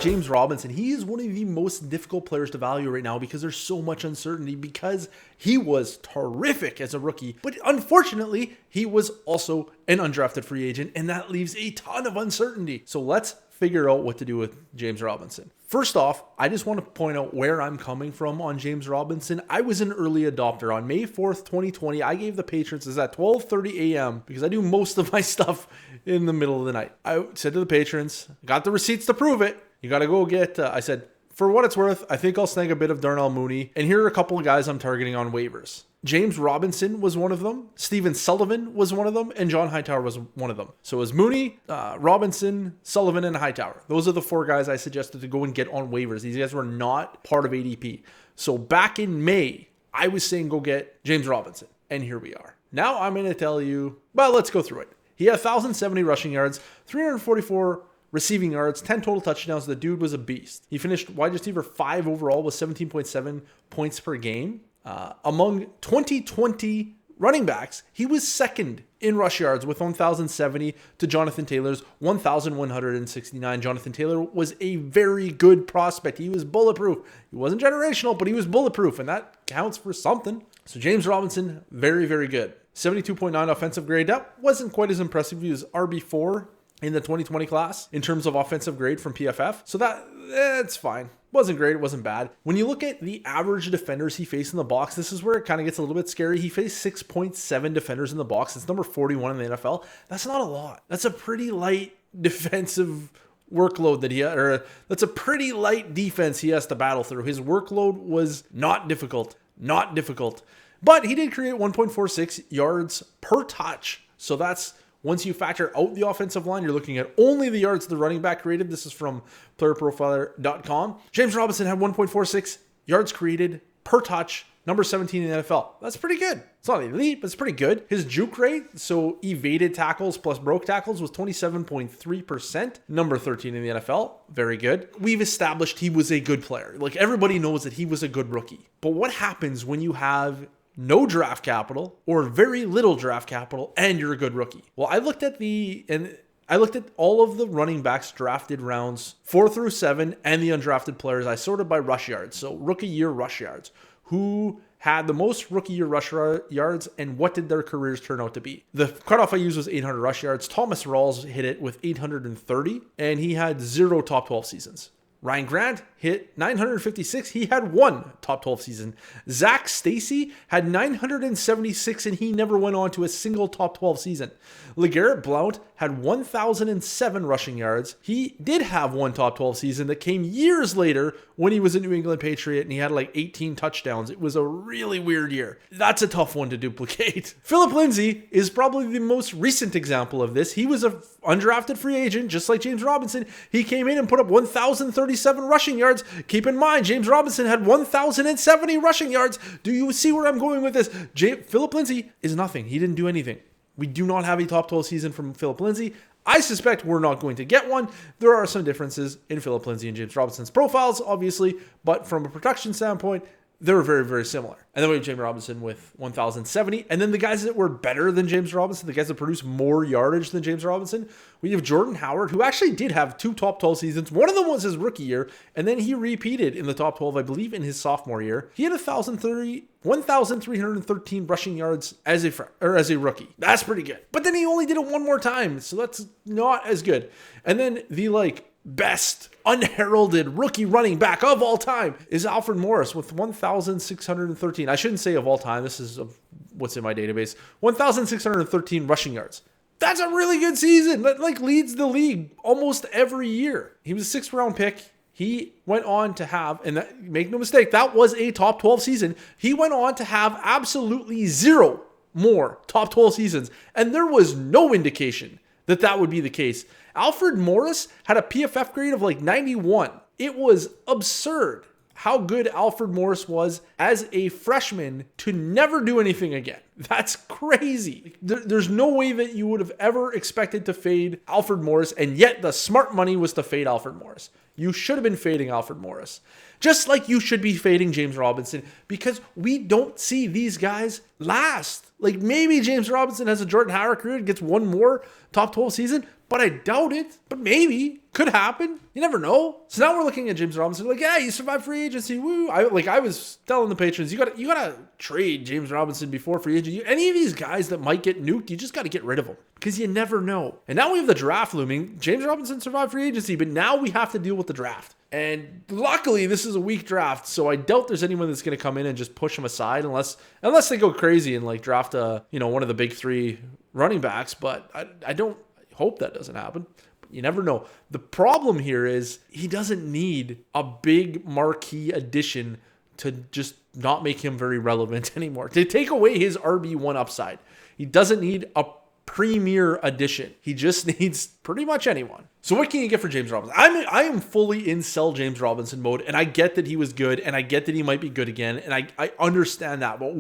James Robinson, he is one of the most difficult players to value right now because there's so much uncertainty, because he was terrific as a rookie, but unfortunately, he was also an undrafted free agent, and that leaves a ton of uncertainty. So let's figure out what to do with James Robinson. First off, I just want to point out where I'm coming from on James Robinson. I was an early adopter. On May 4th, 2020, I gave the patrons, is at 12:30 a.m. because I do most of my stuff in the middle of the night. I said to the patrons, got the receipts to prove it. You got to go get, I said, for what it's worth, I think I'll snag a bit of Darnell Mooney. And here are a couple of guys I'm targeting on waivers. James Robinson was one of them. Steven Sullivan was one of them. And John Hightower was one of them. So it was Mooney, Robinson, Sullivan, and Hightower. Those are the four guys I suggested to go and get on waivers. These guys were not part of ADP. So back in May, I was saying go get James Robinson. And here we are. Now I'm going to tell you, well, let's go through it. He had 1,070 rushing yards, 344 receiving yards, 10 total touchdowns. The dude was a beast. He finished wide receiver 5 overall with 17.7 points per game. Among 2020 running backs, he was second in rush yards with 1,070 to Jonathan Taylor's 1,169. Jonathan Taylor was a very good prospect. He was bulletproof. He wasn't generational, but he was bulletproof, and that counts for something. So James Robinson, very, very good. 72.9 offensive grade. That wasn't quite as impressive as RB4 in the 2020 class in terms of offensive grade from PFF. So that's fine. Wasn't great. It wasn't bad. When you look at the average defenders he faced in the box, this is where it kind of gets a little bit scary. He faced 6.7 defenders in the box. It's number 41 in the NFL. That's not a lot. That's a pretty light defensive workload that he had, or that's a pretty light defense he has to battle through. His workload was not difficult. But he did create 1.46 yards per touch. So that's, once you factor out the offensive line, you're looking at only the yards the running back created. This is from playerprofiler.com. James Robinson had 1.46 yards created per touch, number 17 in the NFL. That's pretty good. It's not elite, but it's pretty good. His juke rate, so evaded tackles plus broke tackles, was 27.3%, number 13 in the NFL. Very good. We've established he was a good player. Like, everybody knows that he was a good rookie. But what happens when you have no draft capital or very little draft capital and you're a good rookie? Well, I looked at all of the running backs drafted rounds 4 through 7 and the undrafted players. I sorted by rush yards. So rookie year rush yards. Who had the most rookie year rush yards and what did their careers turn out to be? The cutoff I used was 800 rush yards. Thomas Rawls hit it with 830 and he had 0 top 12 seasons. Ryan Grant hit 956. He had 1 top 12 season. Zach Stacy had 976 and he never went on to a single top 12 season. LeGarrette Blount had 1,007 rushing yards. He did have 1 top 12 season that came years later when he was a New England Patriot and he had like 18 touchdowns. It was a really weird year. That's a tough one to duplicate. Philip Lindsay is probably the most recent example of this. He was an undrafted free agent, just like James Robinson. He came in and put up 1,037 rushing yards. Keep in mind, James Robinson had 1,070 rushing yards. Do you see where I'm going with this? Philip Lindsay is nothing. He didn't do anything. We do not have a top 12 season from Philip Lindsay. I suspect we're not going to get one. There are some differences in Philip Lindsay and James Robinson's profiles, obviously, but from a production standpoint, they're very, very similar. And then we have James Robinson with 1,070. And then the guys that were better than James Robinson, the guys that produced more yardage than James Robinson, we have Jordan Howard, who actually did have 2 top 12 seasons. One of them was his rookie year, and then he repeated in the top 12, I believe, in his sophomore year. He had 1,313 rushing yards as a rookie. That's pretty good. But then he only did it 1 more time, so that's not as good. And then the best unheralded rookie running back of all time is Alfred Morris with 1,613. I shouldn't say of all time. This is what's in my database. 1,613 rushing yards. That's a really good season. That leads the league almost every year. He was a 6th round pick. He went on to have, and make no mistake, that was a top 12 season. He went on to have absolutely 0 more top 12 seasons. And there was no indication that would be the case. Alfred Morris had a PFF grade of 91. It was absurd how good Alfred Morris was as a freshman to never do anything again. That's crazy. There's no way that you would have ever expected to fade Alfred Morris, and yet the smart money was to fade Alfred Morris. You should have been fading Alfred Morris. Just like you should be fading James Robinson, because we don't see these guys last. Like, maybe James Robinson has a Jordan Howard career and gets one more top 12 season, but I doubt it. But maybe. Could happen. You never know. So now we're looking at James Robinson like, yeah, you survived free agency. Woo. I was telling the patrons, you gotta trade James Robinson before free agency. Any of these guys that might get nuked, you just got to get rid of them, because you never know. And now we have the draft looming. James Robinson survived free agency, but now we have to deal with the draft. And luckily, this is a weak draft, so I doubt there's anyone that's going to come in and just push him aside, unless they go crazy and like draft one of the big three running backs. But I don't hope that doesn't happen. You never know. The problem here is he doesn't need a big marquee addition to just not make him very relevant anymore, to take away his RB1 upside. He doesn't need a premier addition. He just needs pretty much anyone. So what can you get for James Robinson? I am fully in sell James Robinson mode, and I get that he was good, and I get that he might be good again, and I understand that. But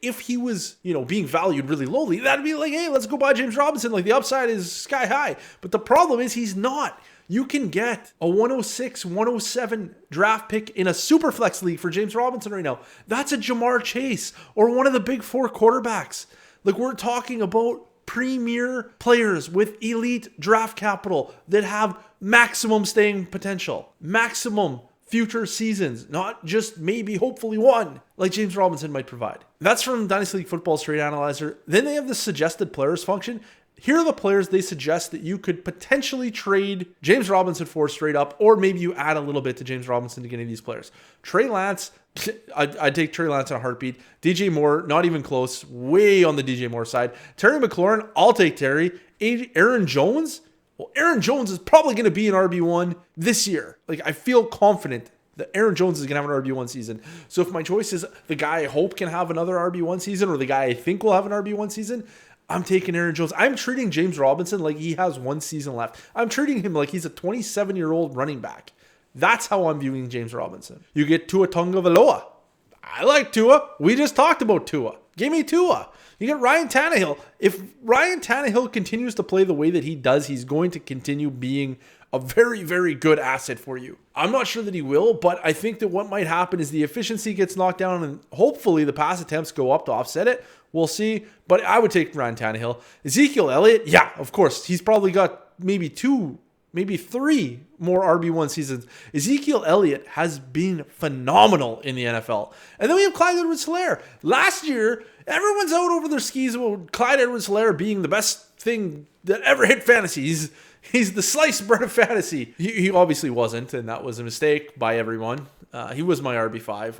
if he was, being valued really lowly, that'd be like, hey, let's go buy James Robinson. Like, the upside is sky high. But the problem is he's not. You can get a 106, 107 draft pick in a super flex league for James Robinson right now. That's a Jamar Chase or one of the big four quarterbacks. Like, we're talking about premier players with elite draft capital that have maximum staying potential, maximum future seasons, not just maybe hopefully one, like James Robinson might provide. That's from Dynasty League Football's Trade Analyzer. Then they have the suggested players function. Here are the players they suggest that you could potentially trade James Robinson for straight up, or maybe you add a little bit to James Robinson to get any of these players. Trey Lance, I'd take Trey Lance in a heartbeat. DJ Moore, not even close, way on the DJ Moore side. Terry McLaurin, I'll take Terry. Aaron Jones, well, Aaron Jones is probably going to be an RB1 this year. Like, I feel confident that Aaron Jones is going to have an RB1 season. So if my choice is the guy I hope can have another RB1 season, or the guy I think will have an RB1 season, I'm taking Aaron Jones. I'm treating James Robinson like he has one season left. I'm treating him like he's a 27-year-old running back. That's how I'm viewing James Robinson. You get Tua Tagovailoa. I like Tua. We just talked about Tua. Give me Tua. You get Ryan Tannehill. If Ryan Tannehill continues to play the way that he does, he's going to continue being a very, very good asset for you. I'm not sure that he will, but I think that what might happen is the efficiency gets knocked down and hopefully the pass attempts go up to offset it. We'll see, but I would take Ryan Tannehill. Ezekiel Elliott, yeah, of course. He's probably got maybe 2, maybe 3 more RB1 seasons. Ezekiel Elliott has been phenomenal in the NFL. And then we have Clyde Edwards-Helaire. Last year, everyone's out over their skis about Clyde Edwards-Helaire being the best thing that ever hit fantasy. He's the sliced bread of fantasy. He obviously wasn't, and that was a mistake by everyone. He was my RB5.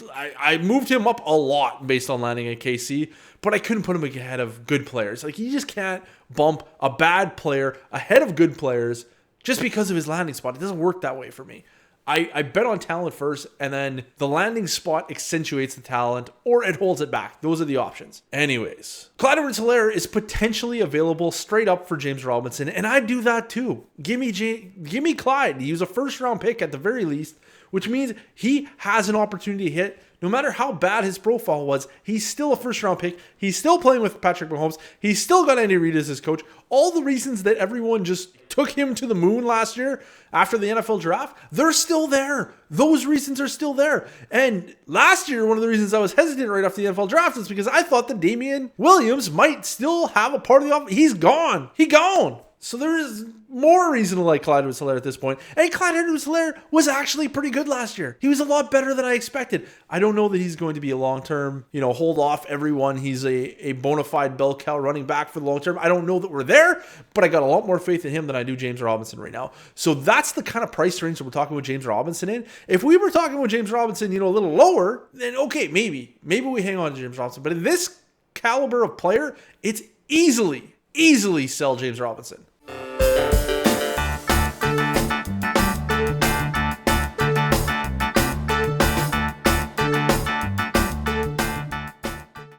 I moved him up a lot based on landing at KC, but I couldn't put him ahead of good players. Like, you just can't bump a bad player ahead of good players just because of his landing spot. It doesn't work that way for me. I bet on talent first, and then the landing spot accentuates the talent, or it holds it back. Those are the options. Anyways, Clyde Edwards-Helaire is potentially available straight up for James Robinson, and I'd do that too. Give me Clyde. He was a first-round pick at the very least, which means he has an opportunity to hit. No matter how bad his profile was, he's still a first-round pick. He's still playing with Patrick Mahomes. He's still got Andy Reid as his coach. All the reasons that everyone just took him to the moon last year after the NFL draft, they're still there. Those reasons are still there. And last year, one of the reasons I was hesitant right after the NFL draft is because I thought that Damian Williams might still have a part of the offense. He's gone. He gone. So there is more reason to like Clyde Edwards-Helaire at this point. And Clyde Edwards-Helaire was actually pretty good last year. He was a lot better than I expected. I don't know that he's going to be a long-term, hold off everyone. He's a bona fide bell cow running back for the long term. I don't know that we're there, but I got a lot more faith in him than I do James Robinson right now. So that's the kind of price range that we're talking with James Robinson in. If we were talking with James Robinson, a little lower, then okay, maybe we hang on to James Robinson. But in this caliber of player, it's easily sell James Robinson.